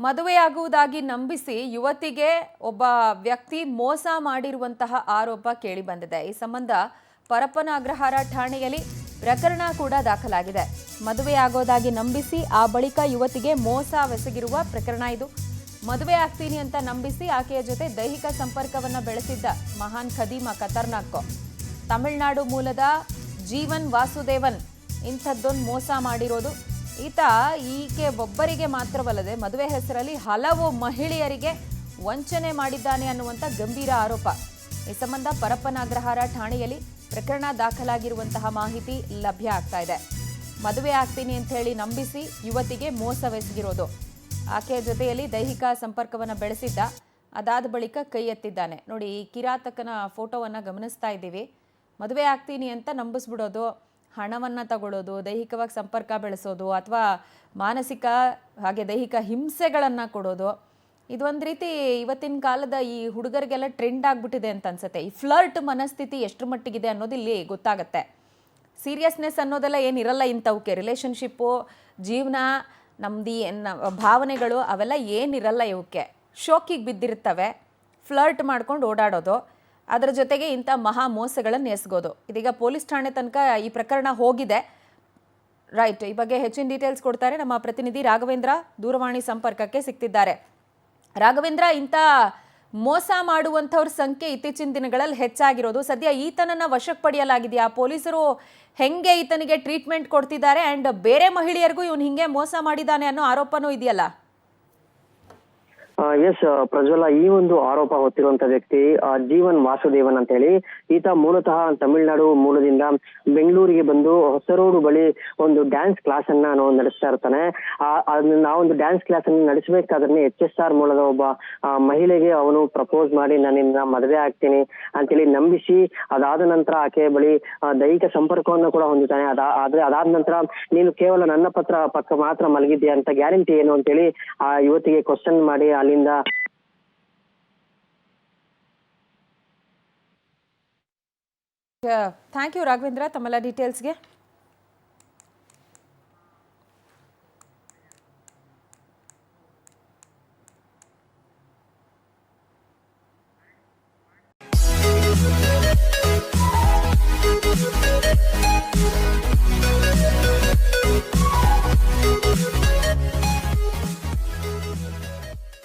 ಮದುವೆಯಾಗುವುದಾಗಿ ನಂಬಿಸಿ ಯುವತಿಗೆ ಒಬ್ಬ ವ್ಯಕ್ತಿ ಮೋಸ ಮಾಡಿರುವಂತಹ ಆರೋಪ ಕೇಳಿಬಂದಿದೆ. ಈ ಸಂಬಂಧ ಪರಪ್ಪನ ಅಗ್ರಹಾರ ಠಾಣೆಯಲ್ಲಿ ಪ್ರಕರಣ ಕೂಡ ದಾಖಲಾಗಿದೆ. ಮದುವೆಯಾಗೋದಾಗಿ ನಂಬಿಸಿ ಆ ಬಳಿಕ ಯುವತಿಗೆ ಮೋಸವೆಸಗಿರುವ ಪ್ರಕರಣ ಇದು. ಮದುವೆ ಆಗ್ತೀನಿ ಅಂತ ನಂಬಿಸಿ ಆಕೆಯ ಜೊತೆ ದೈಹಿಕ ಸಂಪರ್ಕವನ್ನ ಬೆಳೆಸಿದ್ದ ಮಹಾನ್ ಖದೀಮ ಖತರ್ನಾಕ್ ತಮಿಳುನಾಡು ಮೂಲದ ಜೀವನ್ ವಾಸುದೇವನ್ ಇಂಥದ್ದೊಂದು ಮೋಸ ಮಾಡಿರೋದು. ಈಕೆ ಒಬ್ಬರಿಗೆ ಮಾತ್ರವಲ್ಲದೆ ಮದುವೆ ಹೆಸರಲ್ಲಿ ಹಲವು ಮಹಿಳೆಯರಿಗೆ ವಂಚನೆ ಮಾಡಿದ್ದಾನೆ ಅನ್ನುವಂಥ ಗಂಭೀರ ಆರೋಪ. ಈ ಸಂಬಂಧ ಪರಪ್ಪನ ಅಗ್ರಹಾರ ಠಾಣೆಯಲ್ಲಿ ಪ್ರಕರಣ ದಾಖಲಾಗಿರುವಂತಹ ಮಾಹಿತಿ ಲಭ್ಯ ಆಗ್ತಾ ಇದೆ. ಮದುವೆ ಆಗ್ತೀನಿ ಅಂತ ಹೇಳಿ ನಂಬಿಸಿ ಯುವತಿಗೆ ಮೋಸವೆಸಗಿರೋದು. ಆಕೆಯ ಜೊತೆಯಲ್ಲಿ ದೈಹಿಕ ಸಂಪರ್ಕವನ್ನು ಬೆಳೆಸಿದ್ದ, ಅದಾದ ಬಳಿಕ ಕೈ ಎತ್ತಿದ್ದಾನೆ. ನೋಡಿ, ಈ ಕಿರಾತಕನ ಫೋಟೋವನ್ನು ಗಮನಿಸ್ತಾ ಇದ್ದೀವಿ. ಮದುವೆ ಆಗ್ತೀನಿ ಅಂತ ನಂಬಿಸ್ಬಿಡೋದು, ಹಣವನ್ನು ತಗೊಳ್ಳೋದು, ದೈಹಿಕವಾಗಿ ಸಂಪರ್ಕ ಬೆಳೆಸೋದು ಅಥವಾ ಮಾನಸಿಕ ಹಾಗೆ ದೈಹಿಕ ಹಿಂಸೆಗಳನ್ನು ಕೊಡೋದು, ಇದೊಂದು ರೀತಿ ಇವತ್ತಿನ ಕಾಲದ ಈ ಹುಡುಗರಿಗೆಲ್ಲ ಟ್ರೆಂಡ್ ಆಗಿಬಿಟ್ಟಿದೆ ಅಂತ ಅನ್ಸುತ್ತೆ. ಈ ಫ್ಲರ್ಟ್ ಮನಸ್ಥಿತಿ ಎಷ್ಟರ ಮಟ್ಟಿಗಿದೆ ಅನ್ನೋದು ಇಲ್ಲಿ ಗೊತ್ತಾಗುತ್ತೆ. ಸೀರಿಯಸ್ನೆಸ್ ಅನ್ನೋದೆಲ್ಲ ಏನಿರಲ್ಲ ಇಂಥವಕ್ಕೆ. ರಿಲೇಷನ್ಶಿಪ್ಪು, ಜೀವನ, ನಮ್ದು ಭಾವನೆಗಳು ಅವೆಲ್ಲ ಏನಿರಲ್ಲ ಇವಕ್ಕೆ. ಶೋಕಿಗೆ ಬಿದ್ದಿರ್ತವೆ, ಫ್ಲರ್ಟ್ ಮಾಡ್ಕೊಂಡು ಓಡಾಡೋದು, ಅದರ ಜೊತೆಗೆ ಇಂಥ ಮಹಾ ಮೋಸಗಳನ್ನು ಎಸಗೋದು. ಇದೀಗ ಪೊಲೀಸ್ ಠಾಣೆ ತನಕ ಈ ಪ್ರಕರಣ ಹೋಗಿದೆ. ರೈಟ್, ಈ ಬಗ್ಗೆ ಹೆಚ್ಚಿನ ಡೀಟೇಲ್ಸ್ ಕೊಡ್ತಾರೆ ನಮ್ಮ ಪ್ರತಿನಿಧಿ ರಾಘವೇಂದ್ರ. ದೂರವಾಣಿ ಸಂಪರ್ಕಕ್ಕೆ ಸಿಗ್ತಿದ್ದಾರೆ. ರಾಘವೇಂದ್ರ, ಇಂಥ ಮೋಸ ಮಾಡುವಂಥವ್ರ ಸಂಖ್ಯೆ ಇತ್ತೀಚಿನ ದಿನಗಳಲ್ಲಿ ಹೆಚ್ಚಾಗಿರೋದು. ಸದ್ಯ ಈತನನ್ನ ವಶಕ್ಕೆ ಪಡೆಯಲಾಗಿದೆಯಾ? ಪೊಲೀಸರು ಹೆಂಗೆ ಈತನಿಗೆ ಟ್ರೀಟ್ಮೆಂಟ್ ಕೊಡ್ತಿದ್ದಾರೆ ಅಂಡ್ ಬೇರೆ ಮಹಿಳೆಯರಿಗೂ ಇವನು ಹಿಂಗೆ ಮೋಸ ಮಾಡಿದ್ದಾನೆ ಅನ್ನೋ ಆರೋಪನೂ ಇದೆಯಲ್ಲ? ಎಸ್ ಪ್ರಜ್ವಲ, ಈ ಒಂದು ಆರೋಪ ಹೊತ್ತಿರುವಂತ ವ್ಯಕ್ತಿ ಜೀವನ್ ವಾಸುದೇವನ್ ಅಂತ ಹೇಳಿ. ಈತ ಮೂಲತಃ ತಮಿಳುನಾಡು ಮೂಲದಿಂದ ಬೆಂಗಳೂರಿಗೆ ಬಂದು ಹೊಸರೋಡು ಬಳಿ ಒಂದು ಡ್ಯಾನ್ಸ್ ಕ್ಲಾಸ್ ಅನ್ನ ನಡೆಸ್ತಾ ಇರ್ತಾನೆ. ಆ ಒಂದು ಡ್ಯಾನ್ಸ್ ಕ್ಲಾಸ್ ಅನ್ನು ನಡೆಸಬೇಕಾದ್ರೆ HSR ಮೂಲದ ಒಬ್ಬ ಮಹಿಳೆಗೆ ಅವನು ಪ್ರಪೋಸ್ ಮಾಡಿ ನಾನಿನ್ನ ಮದುವೆ ಆಗ್ತೀನಿ ಅಂತೇಳಿ ನಂಬಿಸಿ, ಅದಾದ ನಂತರ ಆಕೆ ಬಳಿ ದೈಹಿಕ ಸಂಪರ್ಕವನ್ನು ಕೂಡ ಹೊಂದುತ್ತಾನೆ. ಆದ್ರೆ ಅದಾದ ನಂತರ ನೀನು ಕೇವಲ ನನ್ನ ಪಕ್ಕ ಮಾತ್ರ ಮಲಗಿದ್ಯಾ ಅಂತ ಗ್ಯಾರಂಟಿ ಏನು ಅಂತೇಳಿ ಆ ಯುವತಿಗೆ ಕ್ವಶನ್ ಮಾಡಿ ಅಲ್ಲಿಂದ ಥ್ಯಾಂಕ್ ಯು ರಾಘವೇಂದ್ರ ತಮ್ಮೆಲ್ಲ ಡೀಟೇಲ್ಸ್ಗೆ.